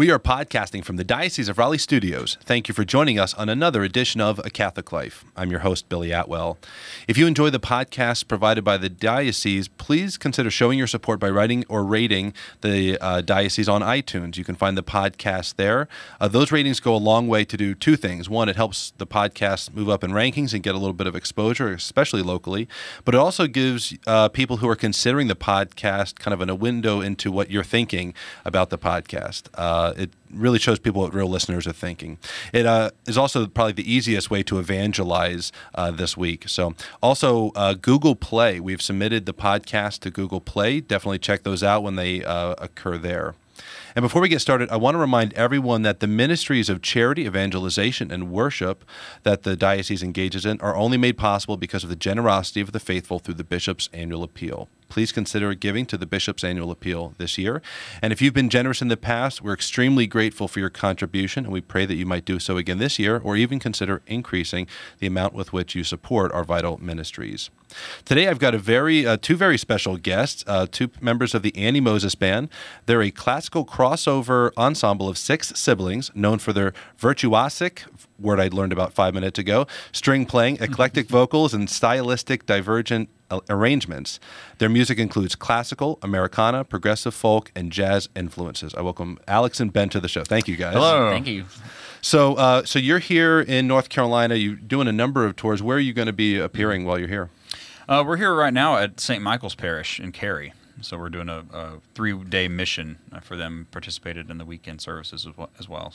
We are podcasting from the Diocese of Raleigh Studios. Thank you for joining us on another edition of A Catholic Life. I'm your host, Billy Atwell. If you enjoy the podcasts provided by the Diocese, please consider showing your support by writing or rating the Diocese on iTunes. You can find the podcast there. Those ratings go a long way to do two things. One, it helps the podcast move up in rankings and get a little bit of exposure, especially locally. But it also gives people who are considering the podcast kind of a window into what you're thinking about the podcast. It really shows people what real listeners are thinking. It is also probably the easiest way to evangelize this week. So also Google Play. We've submitted the podcast to Google Play. Definitely check those out when they occur there. And before we get started, I want to remind everyone that the ministries of charity, evangelization, and worship that the diocese engages in are only made possible because of the generosity of the faithful through the Bishop's Annual Appeal. Please consider giving to the Bishop's Annual Appeal this year. And if you've been generous in the past, we're extremely grateful for your contribution, and we pray that you might do so again this year, or even consider increasing the amount with which you support our vital ministries. Today I've got two very special guests, two members of the Annie Moses Band. They're a classical crossover ensemble of 6 siblings known for their virtuosic, word I learned about 5 minutes ago, string playing, eclectic vocals, and stylistic divergent arrangements. Their music includes classical, Americana, progressive folk, and jazz influences. I welcome Alex and Ben to the show. Thank you, guys. Hello. Thank you. So you're here in North Carolina. You're doing a number of tours. Where are you going to be appearing while you're here? We're here right now at St. Michael's Parish in Cary. So we're doing a 3-day mission for them, participated in the weekend services as well.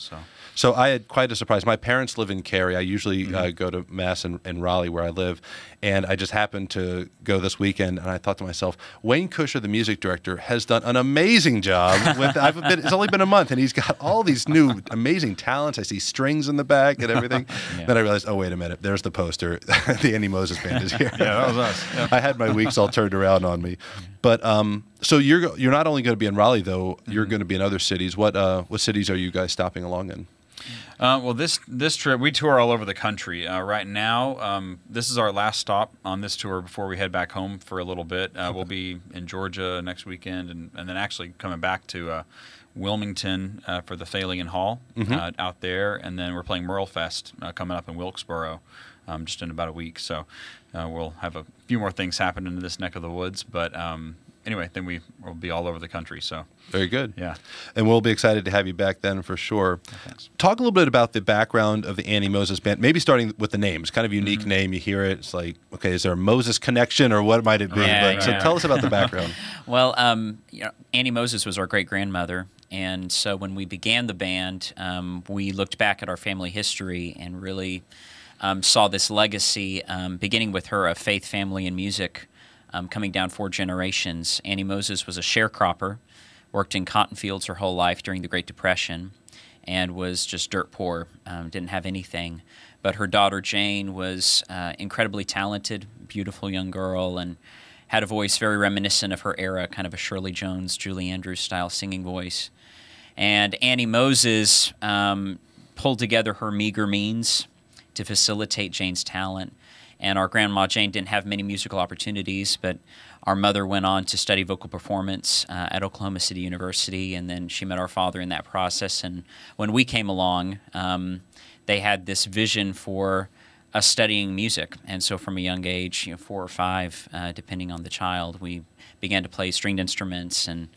So I had quite a surprise. My parents live in Cary. I usually go to Mass in Raleigh where I live, and I just happened to go this weekend, and I thought to myself, Wayne Kusher, the music director, has done an amazing job. It's only been a month, and he's got all these new amazing talents. I see strings in the back and everything. Yeah. Then I realized, oh, wait a minute, there's the poster. The Annie Moses Band is here. Yeah, that was us. Yeah. I had my weeks all turned around on me. But so you're not only going to be in Raleigh, though. You're going to be in other cities. What cities are you guys stopping along in? Well, this trip, we tour all over the country. Right now, this is our last stop on this tour before we head back home for a little bit. We'll be in Georgia next weekend, and then actually coming back to Wilmington for the Phalian Hall out there, and then we're playing Merle Fest coming up in Wilkesboro just in about a week. So we'll have a few more things happen in this neck of the woods, but anyway, then we'll be all over the country. So very good. Yeah, and we'll be excited to have you back then for sure. Thanks. Talk a little bit about the background of the Annie Moses Band. Maybe starting with the name. It's kind of a unique name. You hear it, it's like, okay, is there a Moses connection or what might it be? So tell us about the background. Well, Annie Moses was our great-grandmother, and so when we began the band, we looked back at our family history and really saw this legacy, beginning with her of faith, family, and music, coming down 4 generations. Annie Moses was a sharecropper, worked in cotton fields her whole life during the Great Depression, and was just dirt poor, didn't have anything. But her daughter Jane was incredibly talented, beautiful young girl, and had a voice very reminiscent of her era, kind of a Shirley Jones, Julie Andrews style singing voice. And Annie Moses pulled together her meager means to facilitate Jane's talent. And our grandma Jane didn't have many musical opportunities, but our mother went on to study vocal performance at Oklahoma City University, and then she met our father in that process. And when we came along, they had this vision for us studying music. And so from a young age, 4 or 5, depending on the child, we began to play stringed instruments and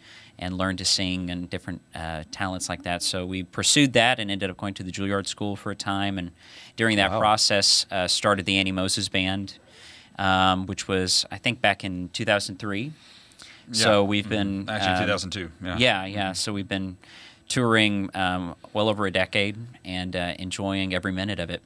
learned to sing and different talents like that. So we pursued that and ended up going to the Juilliard School for a time. And during that process, started the Annie Moses Band, which was, I think, back in 2003. Yeah. So we've been... Actually, 2002. Yeah. So we've been touring well over a decade and enjoying every minute of it.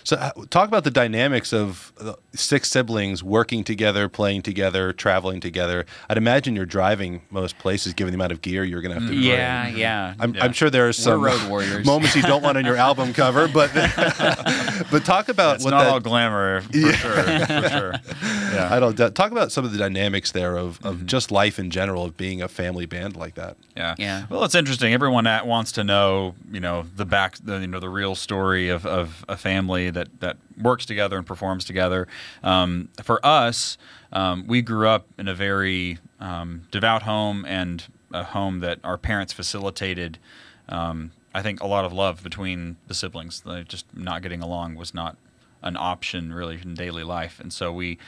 So talk about the dynamics of 6 siblings working together, playing together, traveling together. I'd imagine you're driving most places, given the amount of gear you're going to have to bring. Yeah. I'm sure there are some road warriors. moments you don't want on your album cover, but talk about it's not all glamour, for sure. Yeah. I don't talk about some of the dynamics there of just life in general, of being a family band like that. Yeah. Well, it's interesting. Everyone wants to know, the real story of a family that works together and performs together. For us, we grew up in a very devout home, and a home that our parents facilitated I think a lot of love between the siblings. Just not getting along was not an option really in daily life, and so we,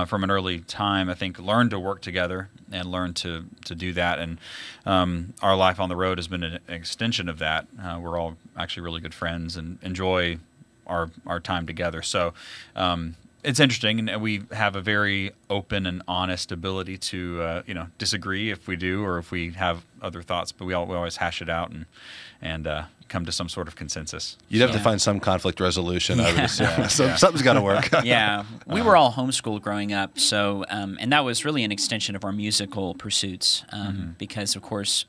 from an early time, I think, learned to work together and learned to do that. And our life on the road has been an extension of that. We're all actually really good friends and enjoy our time together. So it's interesting, and we have a very open and honest ability to disagree if we do, or if we have other thoughts, but we always hash it out and come to some sort of consensus. You'd have to find some conflict resolution. I would assume. Something's got to work. Yeah, we were all homeschooled growing up, so and that was really an extension of our musical pursuits, because of course,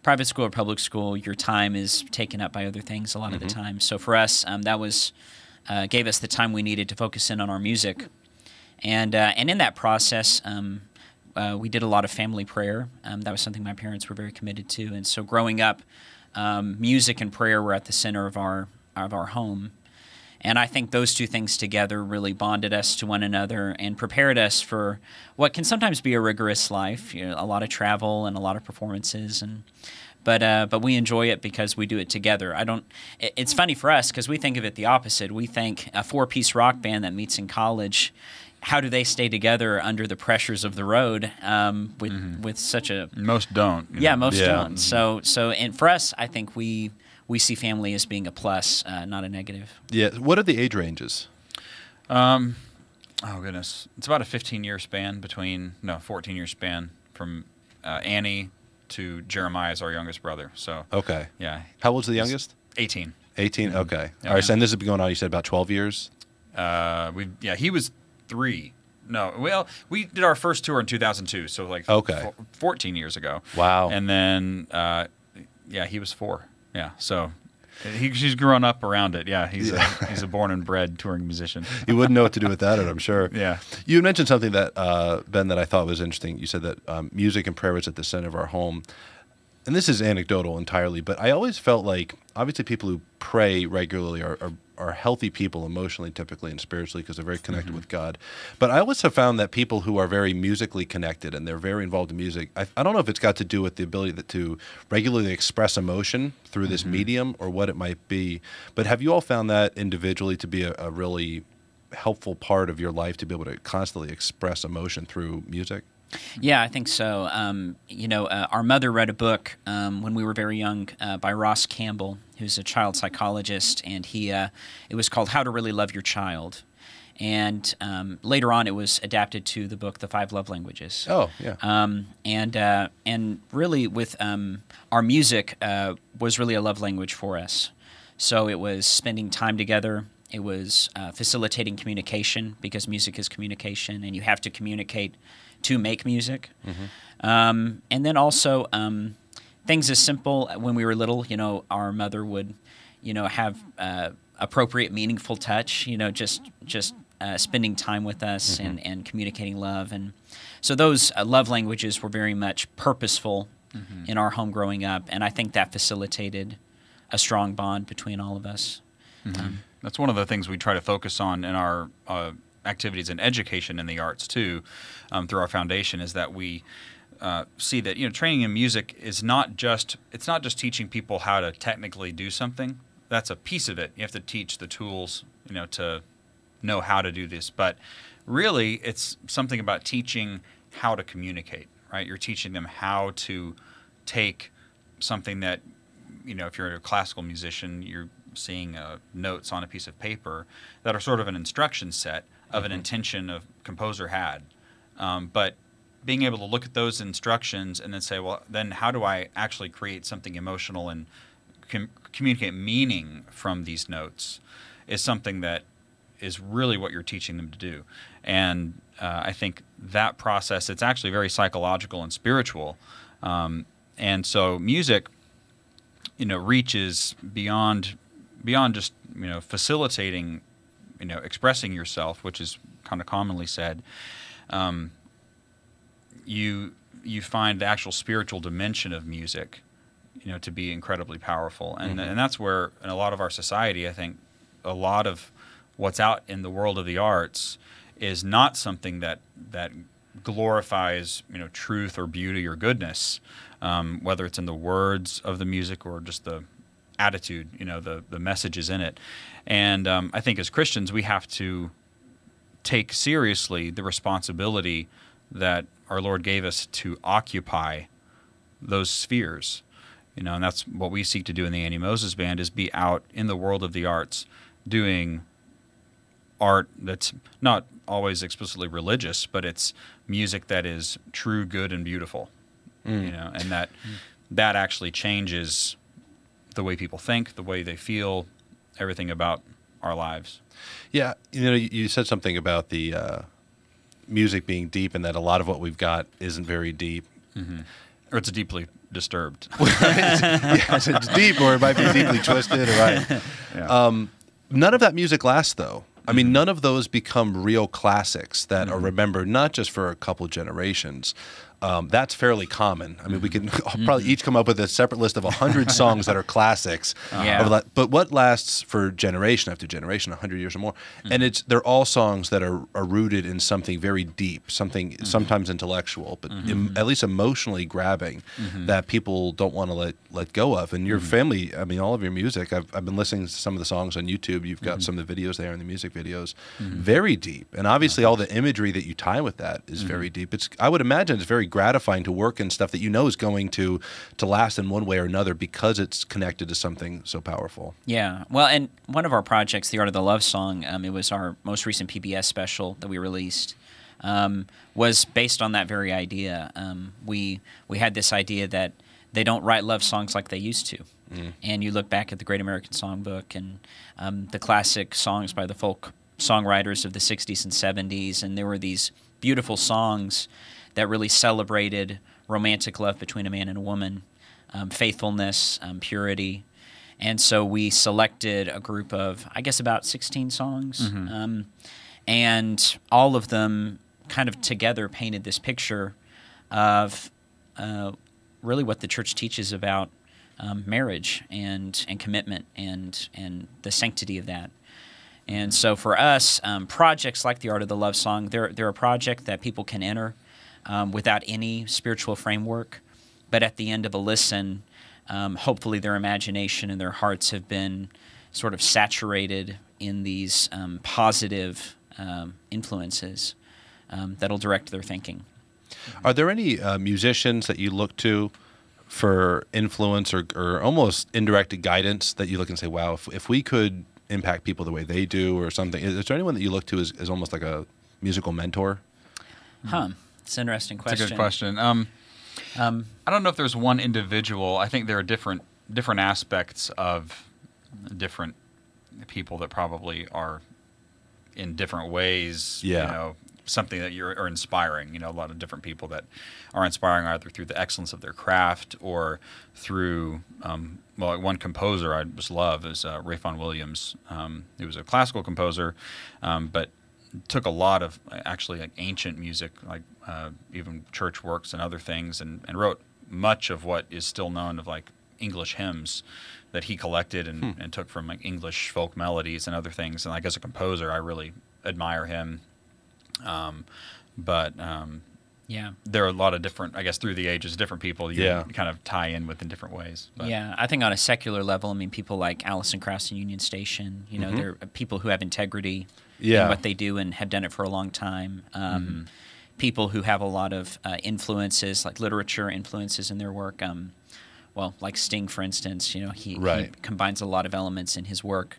private school or public school, your time is taken up by other things a lot of the time. So for us, that was gave us the time we needed to focus in on our music, and in that process, we did a lot of family prayer. That was something my parents were very committed to, and so growing up, music and prayer were at the center of our home. And I think those two things together really bonded us to one another and prepared us for what can sometimes be a rigorous life, a lot of travel and a lot of performances. But we enjoy it because we do it together. It's funny for us because we think of it the opposite. We think a 4-piece rock band that meets in college, how do they stay together under the pressures of the road with such a... Most don't. Yeah, most don't. So and for us, I think we see family as being a plus, not a negative. Yeah. What are the age ranges? Oh, goodness. It's about a 14-year span from Annie to Jeremiah is our youngest brother. So Okay. Yeah. How old's the youngest? 18. 18? Okay. Yeah. All right. So, and this has been going on, you said, about 12 years? He was 3. No, well, we did our first tour in 2002, so like 14 years ago. Wow. And then, he was 4. Yeah, so he's grown up around it. Yeah, he's a born and bred touring musician. You wouldn't know what to do without it, I'm sure. Yeah. You had mentioned something that, Ben, that I thought was interesting. You said that music and prayer was at the center of our home. And this is anecdotal entirely, but I always felt like, obviously, people who pray regularly are healthy people emotionally, typically, and spiritually, because they're very connected with God. But I always have found that people who are very musically connected and they're very involved in music, I don't know if it's got to do with the ability to regularly express emotion through this medium or what it might be. But have you all found that individually to be a really helpful part of your life, to be able to constantly express emotion through music? Yeah, I think so. Our mother read a book when we were very young by Ross Campbell, who's a child psychologist, and it was called How to Really Love Your Child. And later on, it was adapted to the book The 5 Love Languages. Oh, yeah. And really, with our music was really a love language for us. So it was spending time together. It was facilitating communication, because music is communication, and you have to communicate to make music. And then also things as simple, when we were little, our mother would, have appropriate, meaningful touch, just spending time with us and communicating love. And so those love languages were very much purposeful in our home growing up, and I think that facilitated a strong bond between all of us. That's one of the things we try to focus on in our activities in education in the arts too, through our foundation, is that we see that training in music is not just teaching people how to technically do something. That's a piece of it. You have to teach the tools, to know how to do this. But really, it's something about teaching how to communicate. Right? You're teaching them how to take something that, if you're a classical musician, you're seeing notes on a piece of paper that are sort of an instruction set of an intention a composer had. But being able to look at those instructions and then say, well, then how do I actually create something emotional and communicate meaning from these notes is something that is really what you're teaching them to do. And I think that process, it's actually very psychological and spiritual. And so music, reaches beyond just, facilitating, expressing yourself, which is kind of commonly said. You find the actual spiritual dimension of music, to be incredibly powerful. And that's where, in a lot of our society, I think a lot of what's out in the world of the arts is not something that glorifies, truth or beauty or goodness, whether it's in the words of the music or just the attitude, the messages in it. And I think as Christians, we have to take seriously the responsibility that our Lord gave us to occupy those spheres. And that's what we seek to do in the Annie Moses Band, is be out in the world of the arts doing art that's not always explicitly religious, but it's music that is true, good, and beautiful. And that actually changes the way people think, the way they feel, everything about our lives. Yeah, you said something about the music being deep, and that a lot of what we've got isn't very deep. Or it's deeply disturbed. Yes, it's deep, or it might be deeply twisted. Right. Yeah. None of that music lasts, though. I mean, none of those become real classics that are remembered not just for a couple generations. That's fairly common. I mean, we can probably each come up with a separate list of 100 songs that are classics. But what lasts for generation after generation, 100 years or more? And they're all songs that are rooted in something very deep, something sometimes intellectual, but at least emotionally grabbing, that people don't want to let go of. And your family, I mean, all of your music, I've been listening to some of the songs on YouTube. You've got some of the videos there and the music videos, very deep. And obviously all the imagery that you tie with that is very deep. I would imagine it's very gratifying to work in stuff that is going to last in one way or another because it's connected to something so powerful. Yeah. Well, and one of our projects, The Art of the Love Song, it was our most recent PBS special that we released, was based on that very idea. We had this idea that they don't write love songs like they used to. And you look back at the Great American Songbook and the classic songs by the folk songwriters of the 60s and 70s, and there were these beautiful songs that really celebrated romantic love between a man and a woman, faithfulness, purity. And so we selected a group of, I guess, about 16 songs. And all of them kind of together painted this picture of really what the church teaches about marriage and commitment and the sanctity of that. And so for us, projects like The Art of the Love Song, they're a project that people can enter without any spiritual framework. But at the end of a listen, hopefully their imagination and their hearts have been sort of saturated in these positive influences that'll direct their thinking. Are there any musicians that you look to for influence or almost indirect guidance that you look and say, wow, if we could impact people the way they do or something? Is there anyone that you look to as almost like a musical mentor? It's an interesting question. It's a good question. I don't know if there's one individual. I think there are different aspects of different people that probably are in different ways, something that are inspiring. A lot of different people that are inspiring either through the excellence of their craft or through, like one composer I just love is Ralph Vaughan Williams. He was a classical composer, but took a lot of actually like ancient music, like even church works and other things, and wrote much of what is still known of like English hymns that he collected and took from like English folk melodies and other things. And like as a composer, I really admire him. There are a lot of different, I guess, through the ages, different people you kind of tie in with in different ways. But. Yeah, I think on a secular level, I mean, people like Alison Krauss and Union Station, they're people who have integrity in what they do and have done it for a long time. People who have a lot of influences, like literature influences in their work. Like Sting, for instance, he combines a lot of elements in his work.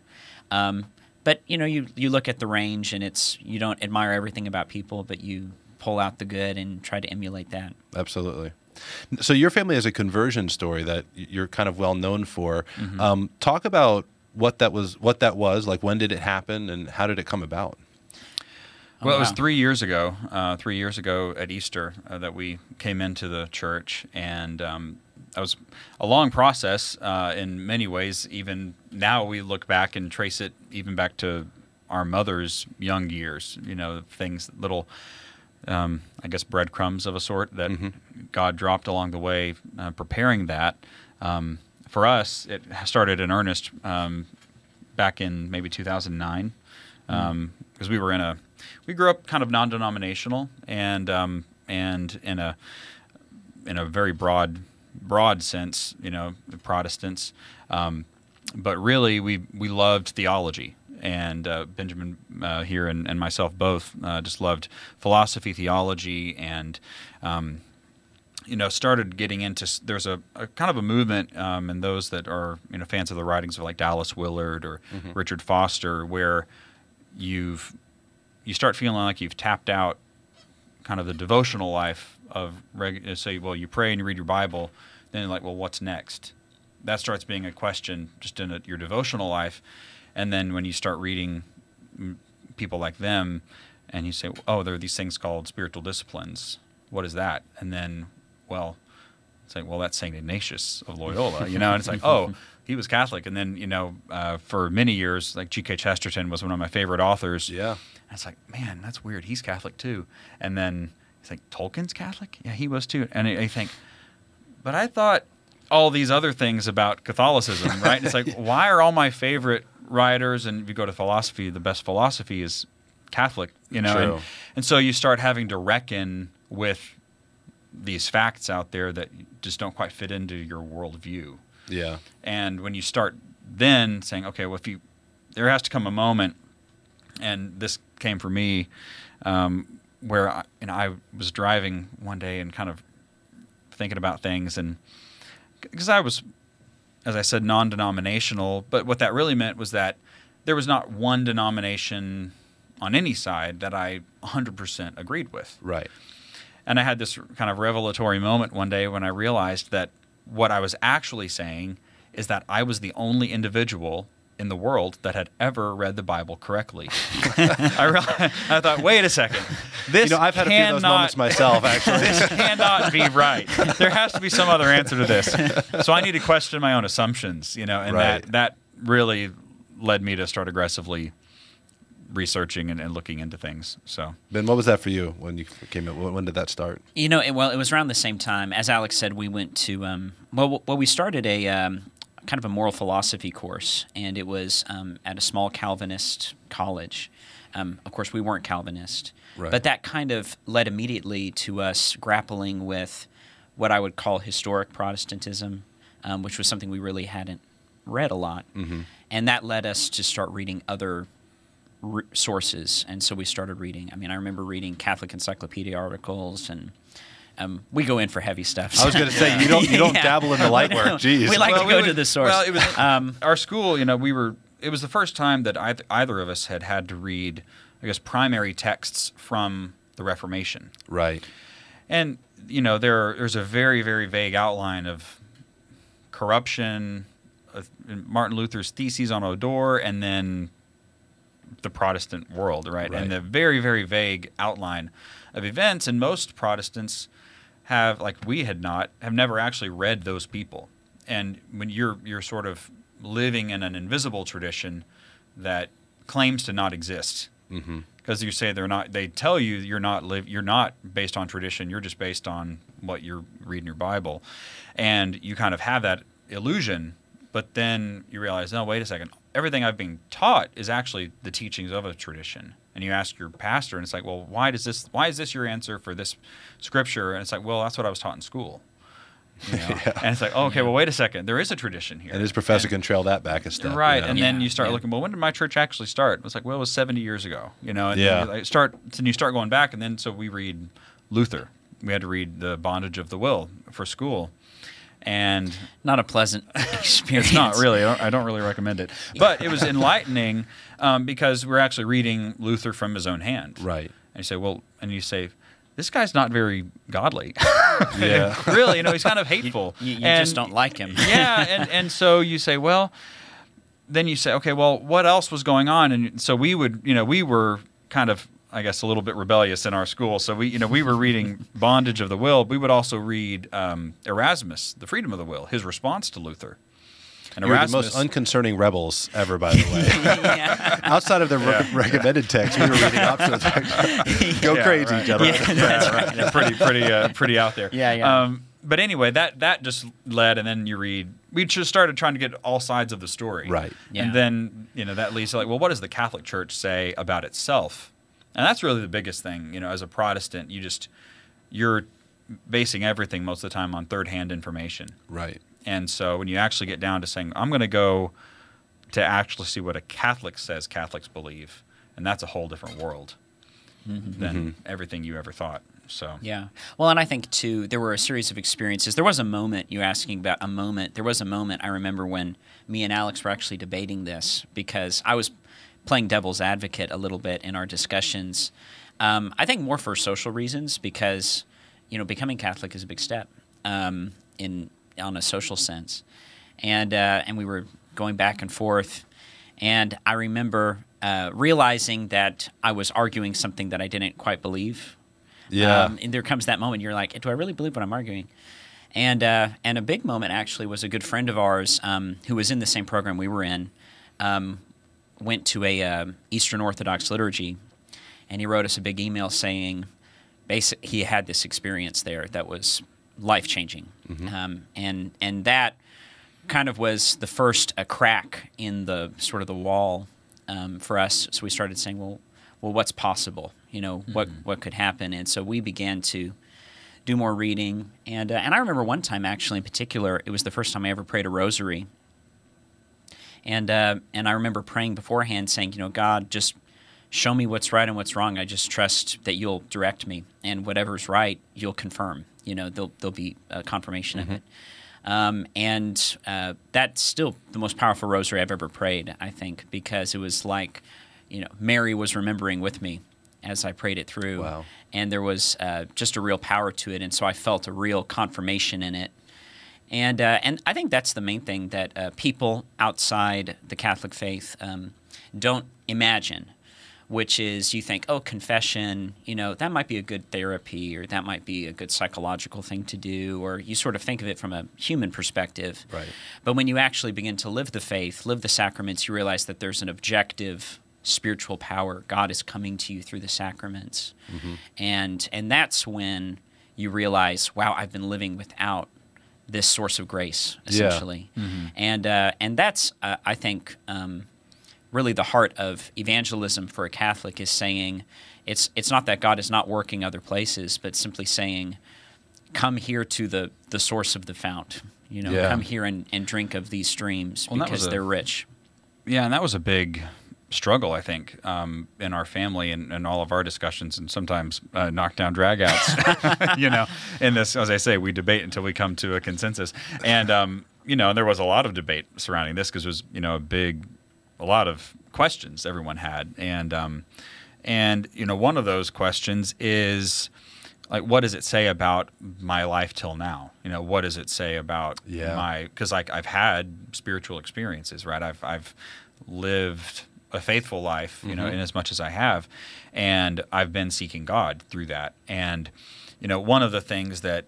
But you look at the range, and you don't admire everything about people, but you pull out the good and try to emulate that. Absolutely. So your family has a conversion story that you're kind of well known for. Talk about what that was. Like, when did it happen, and how did it come about? Well, it was 3 years ago. 3 years ago at Easter that we came into the church, and that was a long process in many ways. Even now, we look back and trace it even back to our mother's young years. Things, little, I guess, breadcrumbs of a sort that God dropped along the way, preparing that. For us, it started in earnest back in maybe 2009, because we were in we grew up kind of non-denominational and in a very broad sense, Protestants. But really, we loved theology. And Benjamin here and myself both just loved philosophy, theology, and started getting into. There's a kind of a movement, and those that are fans of the writings of like Dallas Willard or Richard Foster, where you start feeling like you've tapped out kind of the devotional life of say, well, you pray and you read your Bible, then like, well, what's next? That starts being a question just in your devotional life. And then when you start reading people like them and you say, oh, there are these things called spiritual disciplines. What is that? And then, well, it's like, well, that's St. Ignatius of Loyola, and it's like, oh, he was Catholic. And then, for many years, like G.K. Chesterton was one of my favorite authors. Yeah. And it's like, man, that's weird. He's Catholic too. And then it's like, Tolkien's Catholic? Yeah, he was too. And I think, but I thought all these other things about Catholicism, right? And it's like, why are all my favorite writers, and if you go to philosophy, the best philosophy is Catholic, True. And so you start having to reckon with these facts out there that just don't quite fit into your worldview. Yeah. And when you start then saying, okay, well, there has to come a moment, and this came for me, where I was driving one day and kind of thinking about things, and because I was, as I said, non-denominational, but what that really meant was that there was not one denomination on any side that I 100% agreed with. Right. And I had this kind of revelatory moment one day when I realized that what I was actually saying is that I was the only individual in the world that had ever read the Bible correctly. I thought, wait a second. This I've had a few of those moments myself, actually. This cannot be right. There has to be some other answer to this. So I need to question my own assumptions, and right. that really led me to start aggressively researching and looking into things. So, Ben, what was that for you when you came in? When did that start? It was around the same time. As Alex said, we went to, we started a kind of a moral philosophy course, and it was at a small Calvinist college. Of course, we weren't Calvinist, right. But that kind of led immediately to us grappling with what I would call historic Protestantism, which was something we really hadn't read a lot. Mm-hmm. And that led us to start reading other sources. And so we started reading. I remember reading Catholic Encyclopedia articles, and we go in for heavy stuff. I was going to say, you don't Yeah. dabble in the light work. Jeez. We like to go to the source. Well, it was our school. It was the first time that either of us had to read, I guess, primary texts from the Reformation. Right. And there's a very, very vague outline of corruption, Martin Luther's theses on Odor, and then the Protestant world, right? And the very, very vague outline of events. And most Protestants have, like we have never actually read those people. And when you're sort of living in an invisible tradition that claims to not exist, because you say they tell you you're not based on tradition, you're just based on what you're reading your Bible, and you kind of have that illusion. But then you realize, no, wait a second. Everything I've been taught is actually the teachings of a tradition. And you ask your pastor, and it's like, well, why is this your answer for this scripture? And it's like, well, that's what I was taught in school. Yeah. And it's like, oh, okay, well, wait a second. There is a tradition here. And his professor can trail that back a step. Right. Yeah. And then you start looking, well, when did my church actually start? It's like, well, it was 70 years ago. And you start going back, and then so we read Luther. We had to read The Bondage of the Will for school. And not a pleasant experience. It's not really. I don't really recommend it. But it was enlightening because we're actually reading Luther from his own hand. Right. And you say, this guy's not very godly. Yeah. Really, he's kind of hateful. You just don't like him. Yeah, and so you say, well, then you say, okay, well, what else was going on? And so we were kind of, I guess, a little bit rebellious in our school. So we were reading Bondage of the Will. We would also read Erasmus, The Freedom of the Will, his response to Luther. And You're the most unconcerning rebels ever, by the way. Yeah. Outside of the recommended text, we were reading optional text. Go crazy, right. gentlemen. Yeah, that's right. Pretty out there. Yeah. But anyway, that just led, and then we just started trying to get all sides of the story. Right. Yeah. And then, that leads to like, well, what does the Catholic Church say about itself? And that's really the biggest thing. As a Protestant, you're basing everything most of the time on third-hand information. Right. And so when you actually get down to saying, I'm going to go to actually see what a Catholic says Catholics believe, and that's a whole different world than everything you ever thought. So yeah. Well, and I think, too, there were a series of experiences. There was a moment, you asking about a moment, there was a moment I remember when me and Alex were actually debating this, because I was playing devil's advocate a little bit in our discussions. I think more for social reasons, because, becoming Catholic is a big step on a social sense. And we were going back and forth, and I remember realizing that I was arguing something that I didn't quite believe. Yeah. And there comes that moment, you're like, do I really believe what I'm arguing? And a big moment actually was a good friend of ours who was in the same program we were in, went to a Eastern Orthodox liturgy, and he wrote us a big email saying he had this experience there that was life-changing. And that kind of was the first crack in the sort of the wall for us. So we started saying, well, what's possible? What could happen? And so we began to do more reading. And I remember one time, actually, in particular, it was the first time I ever prayed a rosary. And I remember praying beforehand, saying, God, just show me what's right and what's wrong. I just trust that you'll direct me, and whatever's right, you'll confirm. There'll be a confirmation of it. And that's still the most powerful rosary I've ever prayed, I think, because it was like, Mary was remembering with me as I prayed it through. Wow. And there was just a real power to it, and so I felt a real confirmation in it. And I think that's the main thing that people outside the Catholic faith don't imagine, which is you think, oh, confession, that might be a good therapy, or that might be a good psychological thing to do, or you sort of think of it from a human perspective. Right. But when you actually begin to live the faith, live the sacraments, you realize that there's an objective spiritual power. God is coming to you through the sacraments. And that's when you realize, wow, I've been living without this source of grace, essentially. Yeah. And that's, I think, really the heart of evangelism for a Catholic, is saying it's not that God is not working other places, but simply saying, come here to the source of the fount. Come here and drink of these streams, because they're rich. Yeah, and that was a big struggle, I think, in our family and all of our discussions, and sometimes knockdown dragouts. In this, as I say, we debate until we come to a consensus. And there was a lot of debate surrounding this, because it was a lot of questions everyone had, and one of those questions is, like, what does it say about my life till now? What does it say about because I've had spiritual experiences, right? I've lived a faithful life, in as much as I have, and I've been seeking God through that. And one of the things that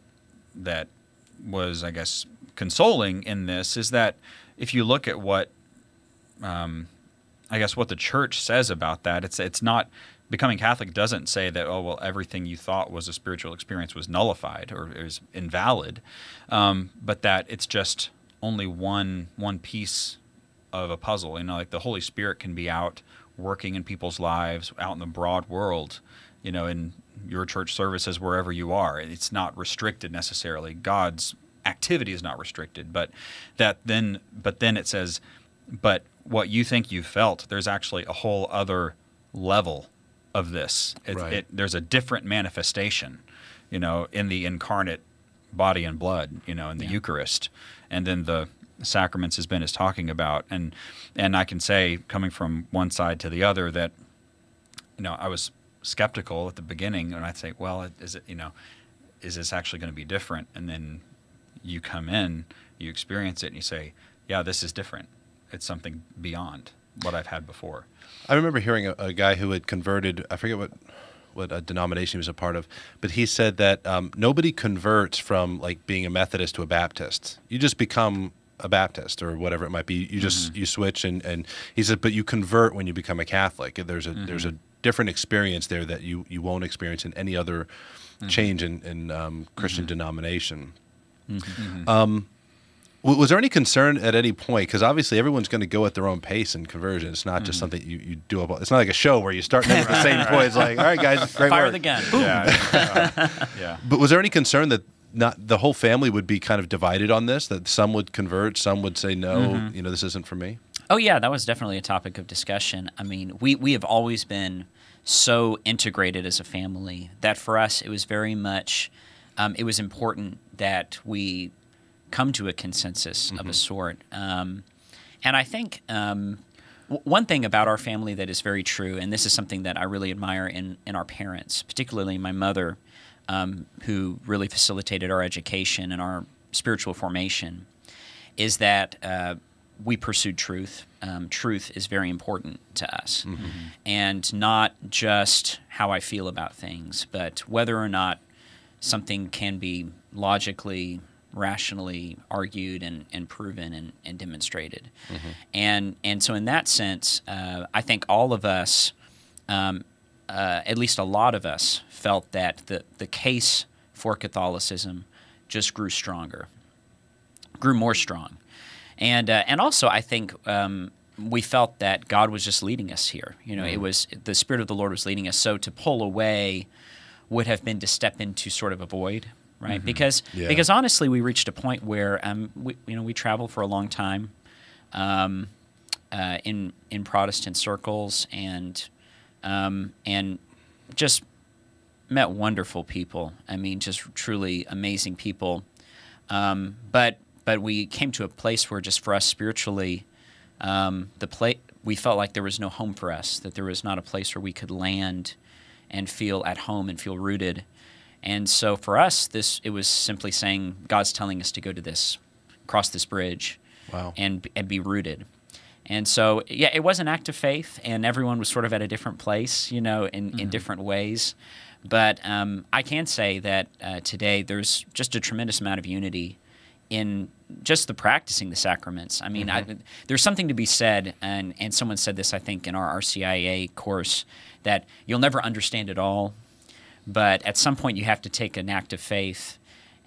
was, I guess, consoling in this is that if you look at what what the church says about that, it's not, becoming Catholic doesn't say that, oh, well, everything you thought was a spiritual experience was nullified or is invalid, but that it's just only one piece of a puzzle. Like the Holy Spirit can be out working in people's lives, out in the broad world, in your church services, wherever you are. It's not restricted necessarily. God's activity is not restricted, but then it says, but what you think you felt, there's actually a whole other level of this. There's a different manifestation, in the incarnate body and blood, in the Eucharist, and then the sacraments, as Ben is talking about. And I can say, coming from one side to the other, that I was skeptical at the beginning, and I'd say, well, is this actually going to be different? And then you come in, you experience it, and you say, yeah, this is different. It's something beyond what I've had before. I remember hearing a guy who had converted, I forget what a denomination he was a part of, but he said that nobody converts from like being a Methodist to a Baptist. You just become a Baptist or whatever it might be. You just you switch, and he said, but you convert when you become a Catholic. There's a different experience there that you won't experience in any other change in Christian denomination. Was there any concern at any point? Because obviously everyone's going to go at their own pace in conversion. It's not just something you do. It's not like a show where you start at the same point. It's like, all right, guys, great Fire work. the gun. Yeah. But was there any concern that not the whole family would be kind of divided on this? That some would convert, some would say no. This isn't for me. Oh yeah, that was definitely a topic of discussion. I mean, we have always been so integrated as a family that for us it was very much it was important that we come to a consensus of a sort. And I think one thing about our family that is very true, and this is something that I really admire in our parents, particularly my mother, who really facilitated our education and our spiritual formation, is that we pursued truth. Truth is very important to us. And not just how I feel about things, but whether or not something can be logically, rationally argued and proven and demonstrated. And so in that sense, I think all of us, at least a lot of us, felt that the case for Catholicism just grew stronger, grew more strong. And also I think we felt that God was just leading us here. It was the Spirit of the Lord was leading us. So to pull away would have been to step into sort of a void, right? Because honestly, we reached a point where we traveled for a long time in Protestant circles and just met wonderful people. I mean, just truly amazing people. But we came to a place where just for us spiritually, we felt like there was no home for us, that there was not a place where we could land and feel at home and feel rooted. And so for us, it was simply saying, God's telling us to go to this, cross this bridge, and be rooted. And so, yeah, it was an act of faith, and everyone was sort of at a different place, in different ways. But I can say that today there's just a tremendous amount of unity in just the practicing the sacraments. I mean, there's something to be said, and someone said this, I think, in our RCIA course, that you'll never understand it all, but at some point you have to take an act of faith.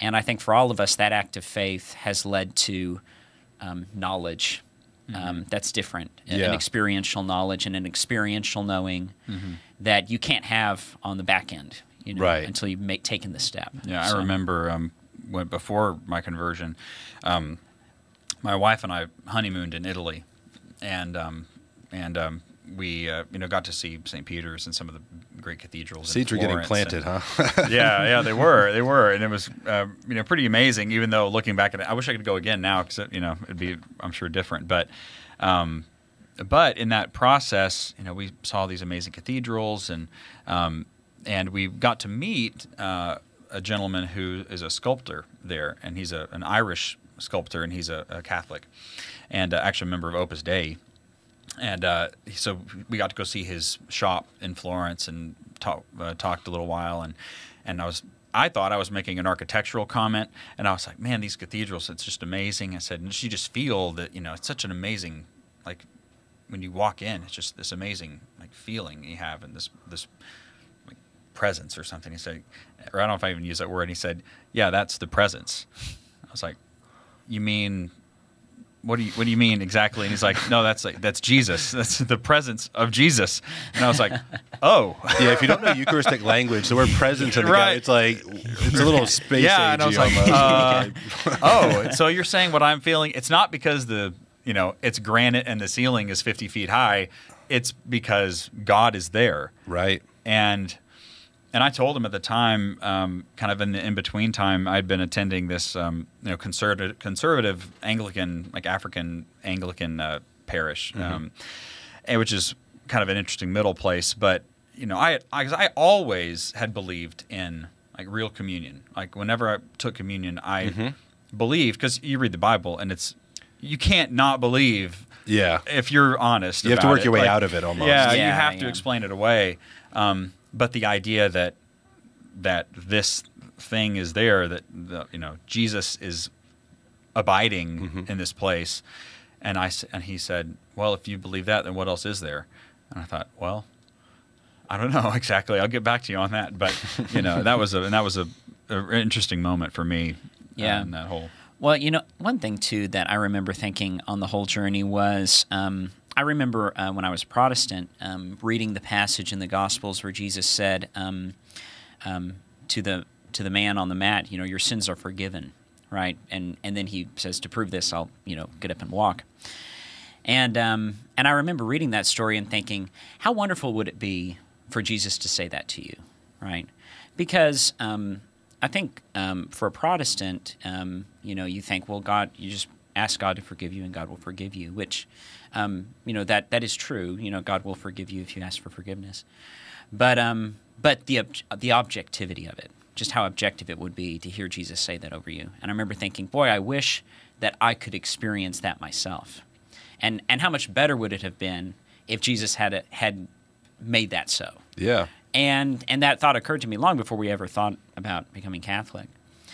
And I think for all of us, that act of faith has led to knowledge that's different, an experiential knowledge and an experiential knowing that you can't have on the back end, until you've taken the step. Yeah, so. I remember before my conversion, my wife and I honeymooned in Italy, and we got to see St. Peter's and some of the great cathedrals. Seeds were getting planted, huh? yeah, they were, and it was pretty amazing. Even though looking back at it, I wish I could go again now because it'd be, I'm sure, different. But in that process, we saw these amazing cathedrals, and we got to meet a gentleman who is a sculptor there, and he's an Irish sculptor, and he's a Catholic, and actually a member of Opus Dei. And so we got to go see his shop in Florence and talked a little while, and I thought I was making an architectural comment, and I was like, man, these cathedrals, it's just amazing. I said, and you just feel that, it's such an amazing, like, when you walk in, it's just this amazing, like, feeling you have, and this like, presence or something. He said, or I don't know if I even used that word, and he said, yeah, that's the presence. I was like, you mean... What do you mean exactly? And he's like, no, that's Jesus. That's the presence of Jesus. And I was like, oh. Yeah, if you don't know Eucharistic language, the word presence in the guy, it's like, it's a little space yeah, agey and I was like, oh, so you're saying what I'm feeling, it's not because it's granite and the ceiling is 50 feet high. It's because God is there. Right. And I told him at the time, kind of in the in-between time, I'd been attending this, conservative Anglican, like African Anglican parish, which is kind of an interesting middle place. But I always had believed in like real communion. Like whenever I took communion, I believed, because you read the Bible and you can't not believe. Yeah. If you're honest, you have to work your way out of it almost. Yeah, you have to explain it away. But the idea that this thing is there, that Jesus is abiding in this place, and he said, well, if you believe that, then what else is there? And I thought, well, I don't know exactly. I'll get back to you on that. But that was an interesting moment for me. Yeah. In that whole. Well, one thing too that I remember thinking on the whole journey was I remember when I was Protestant reading the passage in the Gospels where Jesus said to the man on the mat, your sins are forgiven, right? And then he says, to prove this, I'll get up and walk. And I remember reading that story and thinking, how wonderful would it be for Jesus to say that to you, right? Because I think for a Protestant, you think, well, God, you just ask God to forgive you and God will forgive you, which, that is true. God will forgive you if you ask for forgiveness. But the objectivity of it, just how objective it would be to hear Jesus say that over you. And I remember thinking, boy, I wish that I could experience that myself. And how much better would it have been if Jesus had made that so? Yeah. And that thought occurred to me long before we ever thought about becoming Catholic.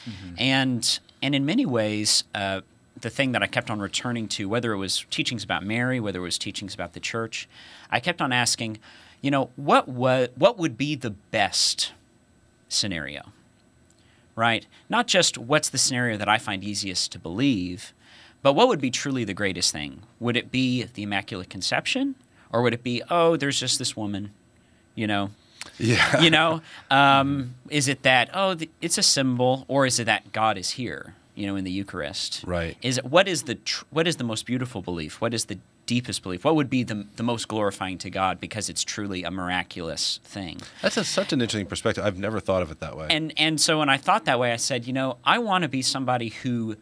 Mm-hmm. And in many ways, the thing that I kept on returning to, whether it was teachings about Mary, whether it was teachings about the church, I kept on asking, what would be the best scenario, right? Not just what's the scenario that I find easiest to believe, but what would be truly the greatest thing? Would it be the Immaculate Conception, or would it be, there's just this woman, Yeah. Is it that, it's a symbol, or is it that God is here, in the Eucharist? Right. What is the most beautiful belief? What is the deepest belief? What would be the most glorifying to God because it's truly a miraculous thing? That's such an interesting perspective. I've never thought of it that way. And so when I thought that way, I said, I want to be somebody who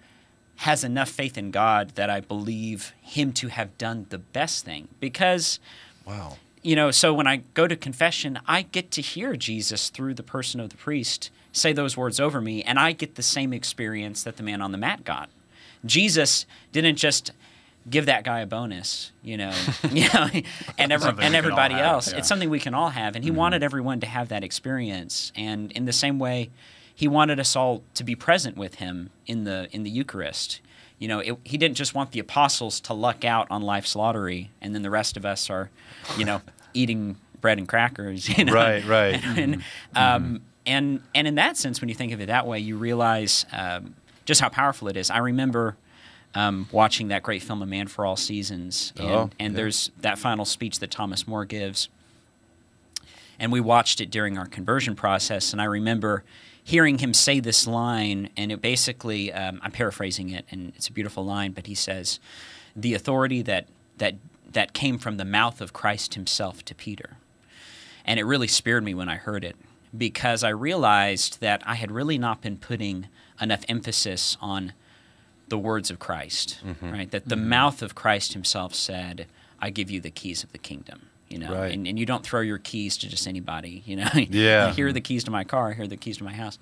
has enough faith in God that I believe him to have done the best thing. Because, wow. So when I go to confession, I get to hear Jesus through the person of the priest say those words over me, and I get the same experience that the man on the mat got. Jesus didn't just give that guy a bonus, and everybody else. Yeah. It's something we can all have, and he wanted everyone to have that experience. And in the same way, he wanted us all to be present with him in the Eucharist. He didn't just want the apostles to luck out on life's lottery, and then the rest of us are, eating bread and crackers. Right. And in that sense, when you think of it that way, you realize just how powerful it is. I remember watching that great film, A Man for All Seasons, and there's that final speech that Thomas More gives, and we watched it during our conversion process, and I remember hearing him say this line, and it basically, I'm paraphrasing it, and it's a beautiful line, but he says, the authority that came from the mouth of Christ himself to Peter. And it really speared me when I heard it, because I realized that I had really not been putting enough emphasis on the words of Christ, right? That the mouth of Christ himself said, I give you the keys of the kingdom. Right. And you don't throw your keys to just anybody, Yeah. Here are the keys to my car, here are the keys to my house.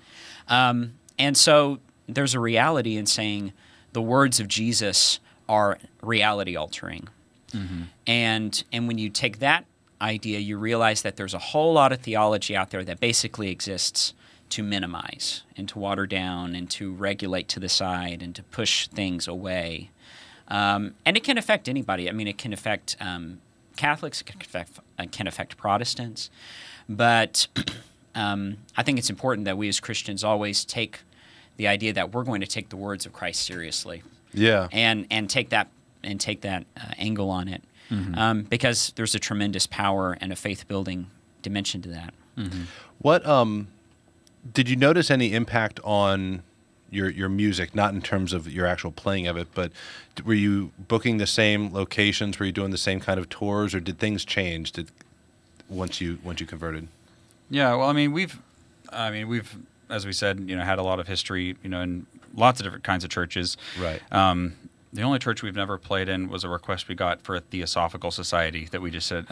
And so there's a reality in saying the words of Jesus are reality altering. Mm-hmm. And when you take that idea, you realize that there's a whole lot of theology out there that basically exists to minimize and to water down and to regulate to the side and to push things away. And it can affect anybody. I mean, it can affect Catholics, it can affect Protestants, but I think it's important that we as Christians always take the idea that we're going to take the words of Christ seriously, and take that angle on it, because there's a tremendous power and a faith building dimension to that. Mm-hmm. What did you notice any impact on your music, not in terms of your actual playing of it, but were you booking the same locations? Were you doing the same kind of tours, or did things change once you converted? Yeah, well, we've as we said, had a lot of history, in lots of different kinds of churches. Right. The only church we've never played in was a request we got for a Theosophical Society that we just said,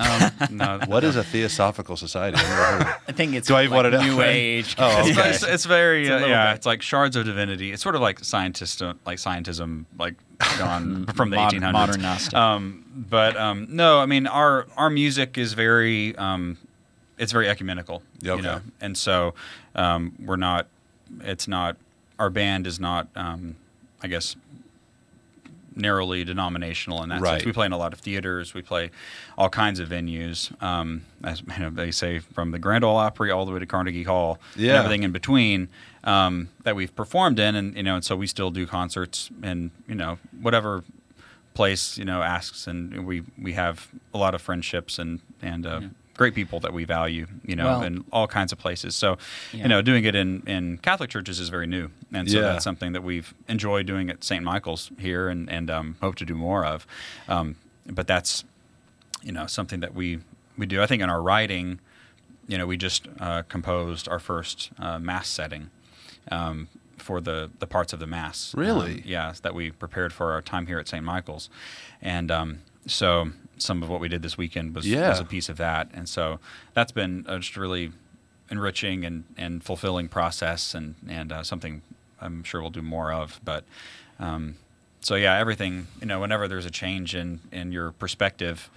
no. What is a Theosophical Society? I've never heard of it. I think it's Do I want to New Age. Oh, okay. It's very, bit. it's like shards of divinity. It's sort of like scientism, like gone from the 1800s. Modern Gnostic. No, our music is very, it's very ecumenical, Okay. and so our band is not, I guess, narrowly denominational in that Right. sense. We play in a lot of theaters. We play all kinds of venues. As they say, from the Grand Ole Opry all the way to Carnegie Hall, and Yeah. everything in between that we've performed in, and so we still do concerts in whatever place asks, and we have a lot of friendships and great people that we value, Well- in all kinds of places. So, Yeah. doing it in Catholic churches is very new, and so Yeah. that's something that we've enjoyed doing at St. Michael's here, and hope to do more of. But that's something that we do. I think in our writing, we just composed our first mass setting for the parts of the mass. Really? That we prepared for our time here at St. Michael's, and so some of what we did this weekend was a piece of that, and so that's been just a really enriching and fulfilling process, and something I'm sure we'll do more of. But so everything, whenever there's a change in your perspective,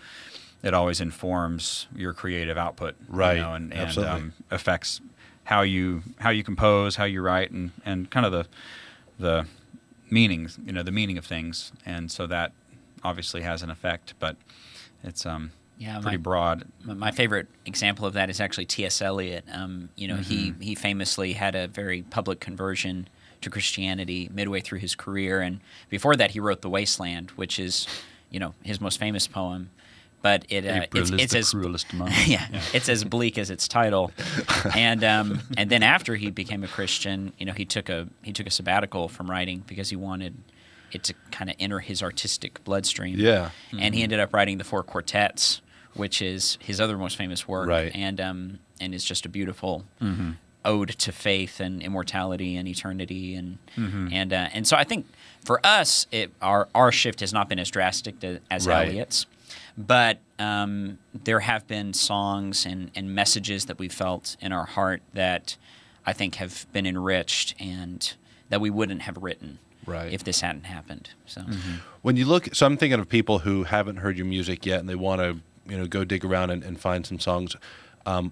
it always informs your creative output, Right. and Absolutely. affects how you compose, how you write, and kind of the meanings, the meaning of things, and so that obviously has an effect, but it's pretty broad. My favorite example of that is actually T.S. Eliot. Mm-hmm. He famously had a very public conversion to Christianity midway through his career, and before that he wrote The Wasteland, which is his most famous poem. But it's as cruelest among it's as bleak as its title. And then after he became a Christian, he took a sabbatical from writing because he wanted it to kind of enter his artistic bloodstream. Yeah. And he ended up writing the Four Quartets, which is his other most famous work, Right. and is just a beautiful ode to faith and immortality and eternity, and so I think for us, our shift has not been as drastic as Right. Eliot's, but there have been songs and messages that we felt in our heart that I think have been enriched and that we wouldn't have written. Right. If this hadn't happened. So When you look, so I'm thinking of people who haven't heard your music yet and they want to, go dig around and find some songs.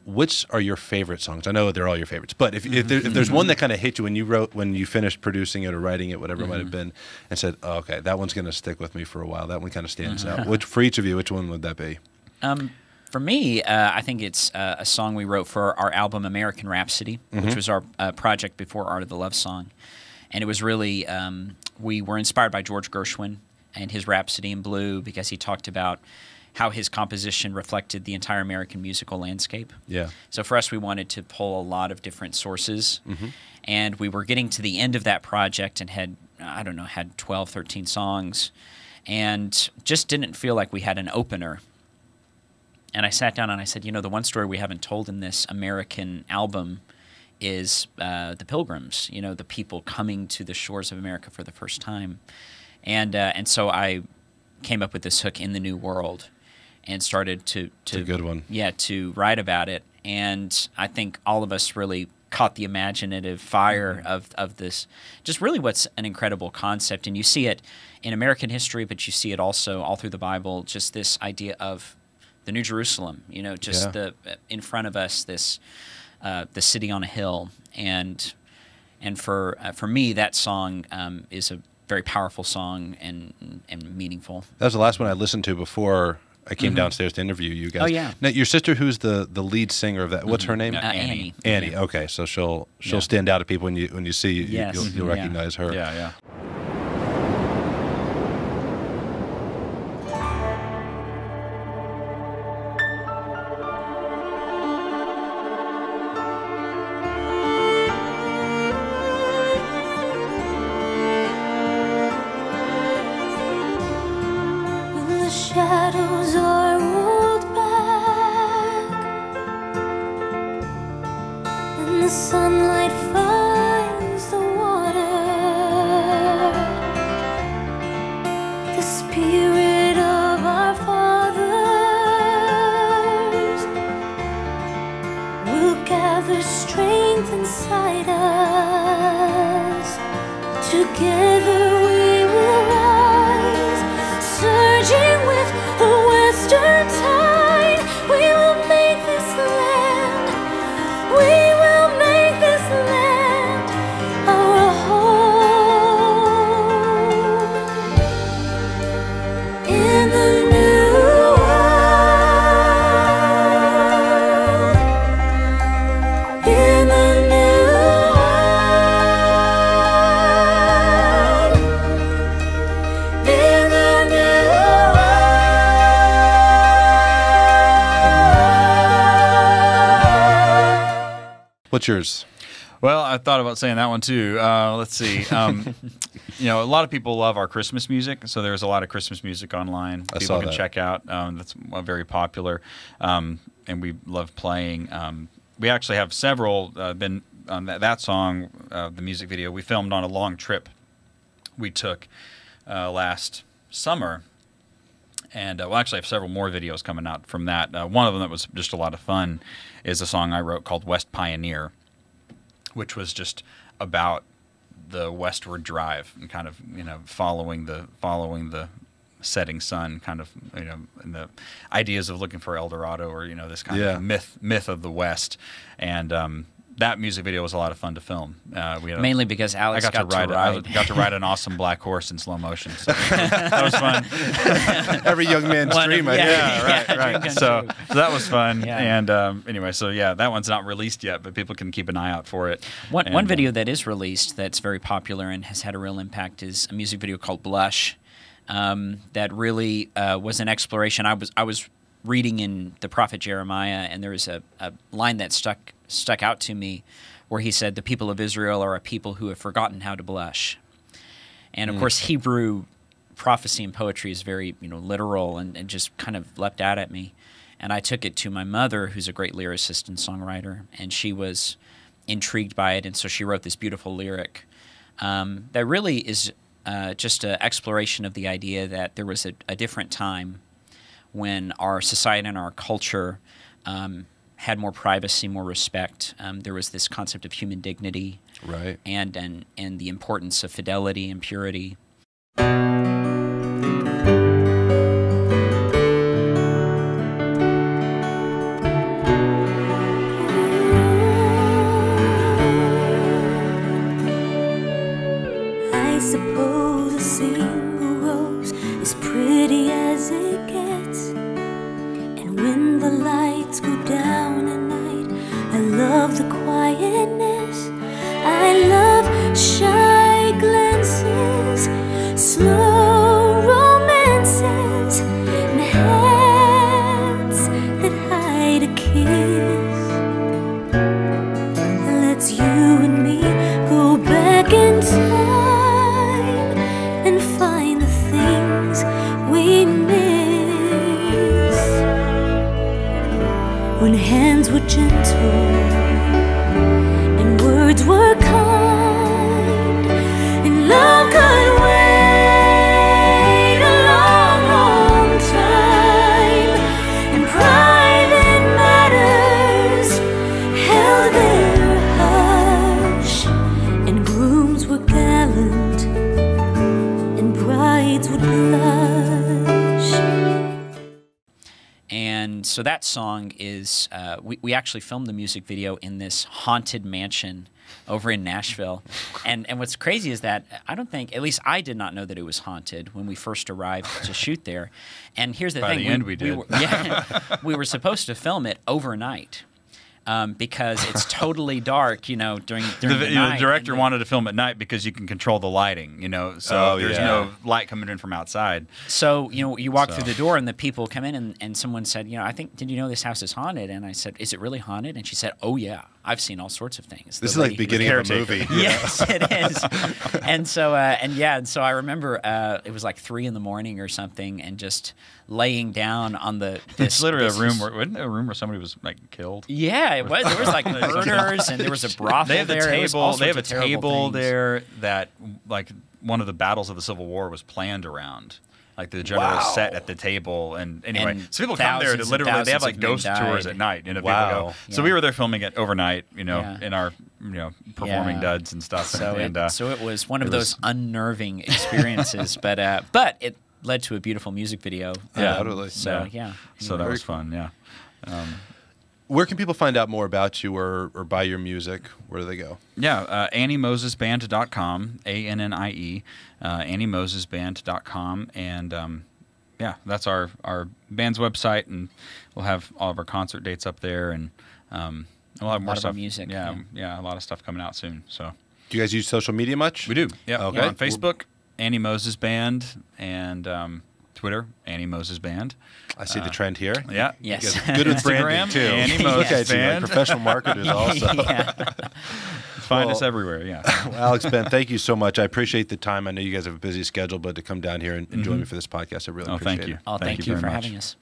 Which are your favorite songs? I know they're all your favorites, but if there's one that kind of hit you when you finished producing it or writing it, whatever it might have been, and said, oh, okay, that one's going to stick with me for a while. That one kind of stands out. For each of you, which one would that be? for me, I think it's a song we wrote for our album American Rhapsody, which was our project before Art of the Love Song. And it was really, we were inspired by George Gershwin and his Rhapsody in Blue because he talked about how his composition reflected the entire American musical landscape. Yeah. So for us, we wanted to pull a lot of different sources. And we were getting to the end of that project and had 12, 13 songs and just didn't feel like we had an opener. And I sat down and I said, the one story we haven't told in this American album is the Pilgrims, the people coming to the shores of America for the first time. And so I came up with this hook, In the New World, and started to It's a good one. Yeah, to write about it. And I think all of us really caught the imaginative fire of this, just really what's an incredible concept. And you see it in American history, but you see it also all through the Bible, just this idea of the New Jerusalem, just in front of us, this the city on a hill. And for me, that song is a very powerful song and meaningful. That was the last one I listened to before I came downstairs to interview you guys. Oh, yeah. Now, your sister, who's the lead singer of that, what's her name? Annie. Annie. Okay, so she'll stand out to people when you see you, Yes. you'll recognize her. Yeah. When the shadows are rolled back and the sunlight finds the water, the spirit of our fathers will gather strength inside us. Together we will rise, surging with the western tide. We will make this land. We will make What's yours? Well, I thought about saying that one too. Let's see. You know, a lot of people love our Christmas music, so there's a lot of Christmas music online I people saw can that. check out. That's very popular, and we love playing. We actually have several been on that song, the music video. We filmed on a long trip we took last summer. And we'll actually have several more videos coming out from that. One of them that was just a lot of fun is a song I wrote called West Pioneer, which was just about the westward drive and kind of, you know, following the setting sun, kind of, you know, and the ideas of looking for El Dorado, or, you know, this kind of myth of the West. And that music video was a lot of fun to film. Mainly because Alex I got to ride an awesome black horse in slow motion. So that was fun. Every young man's dream, I think. Right. So that was fun. Yeah. And anyway, so yeah, that one's not released yet, but people can keep an eye out for it. One video that is released that's very popular and has had a real impact is a music video called Blush. That really was an exploration. I was reading in the prophet Jeremiah, and there was a line that stuck out to me where he said, "The people of Israel are a people who have forgotten how to blush." And of course, Hebrew prophecy and poetry is very, you know, literal, and just kind of leapt out at me. And I took it to my mother, who's a great lyricist and songwriter, and she was intrigued by it, and so she wrote this beautiful lyric that really is just an exploration of the idea that there was a different time when our society and our culture had more privacy, more respect. There was this concept of human dignity, Right. and the importance of fidelity and purity. I suppose a single rose is pretty as it gets. And when the lights go down at night, I love the quietness. I love shy glances, slow romances, and hands that hide a kiss. Let's you and me go back in time and find the things we miss. When hands were gentle and words were kind, and love could wait a long, long time, and private matters held their hush, and grooms were gallant and brides would blush. And so that song is, we actually filmed the music video in this haunted mansion over in Nashville. And what's crazy is that I don't think, at least I did not know that it was haunted when we first arrived to shoot there. And here's the By thing. the end we did. We were supposed to film it overnight. Because it's totally dark, you know, during the night. The director wanted to film at night because you can control the lighting, you know, so there's no light coming in from outside. So, you know, you walk through the door and the people come in, and someone said, you know, did you know this house is haunted? And I said, is it really haunted? And she said, oh, yeah, I've seen all sorts of things. This is like beginning of a movie. Yes, it is. And so, and so I remember it was like 3 a.m. or something, and just laying down on the. It's literally a room wasn't it a room where somebody was like killed? Yeah, it was. There was like murders, and there was a brothel They have there. a table. They have a terrible table things. there that like one of the battles of the Civil War was planned around. Like the general sat at the table, and anyway, And so people come there to thousands and literally they have like thousands of men ghost tours died. at night. You know, Wow. people go. So Yeah. we were there filming it overnight. You know, Yeah. in our performing Yeah. duds and stuff. So and it was one of it those was- unnerving experiences, but it led to a beautiful music video. Yeah, totally. So yeah. so that was fun. Yeah. Where can people find out more about you or buy your music? Where do they go? Yeah, AnnieMosesBand.com, ANNIE, AnnieMosesBand.com, and yeah, that's our band's website, and we'll have all of our concert dates up there, and we'll have more of our stuff. music, Yeah, a lot of stuff coming out soon. So Do you guys use social media much? we do. Yeah, Okay. we're on Facebook, Annie Moses Band, and Twitter, Annie Moses Band. I see the trend here. Yeah. Yes. You guys are good with branding Instagram, too. Annie Look Moses at you, like Band. professional marketers also. Yeah. Find us Well, everywhere. Yeah. Well, Alex, Ben, thank you so much. I appreciate the time. I know you guys have a busy schedule, but to come down here and join me for this podcast, I really Oh, appreciate thank you. it. Oh, thank you very for much. having us.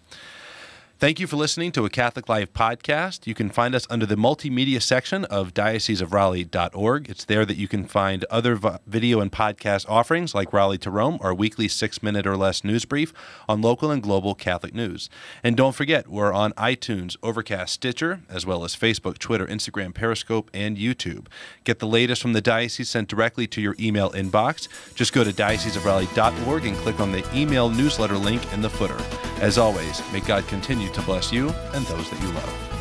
Thank you for listening to a Catholic Life podcast. You can find us under the multimedia section of dioceseofraleigh.org. It's there that you can find other video and podcast offerings like Raleigh to Rome, our weekly 6-minute or less news brief on local and global Catholic news. And don't forget, we're on iTunes, Overcast, Stitcher, as well as Facebook, Twitter, Instagram, Periscope, and YouTube. Get the latest from the diocese sent directly to your email inbox. Just go to dioceseofraleigh.org and click on the email newsletter link in the footer. As always, may God continue to bless you and those that you love.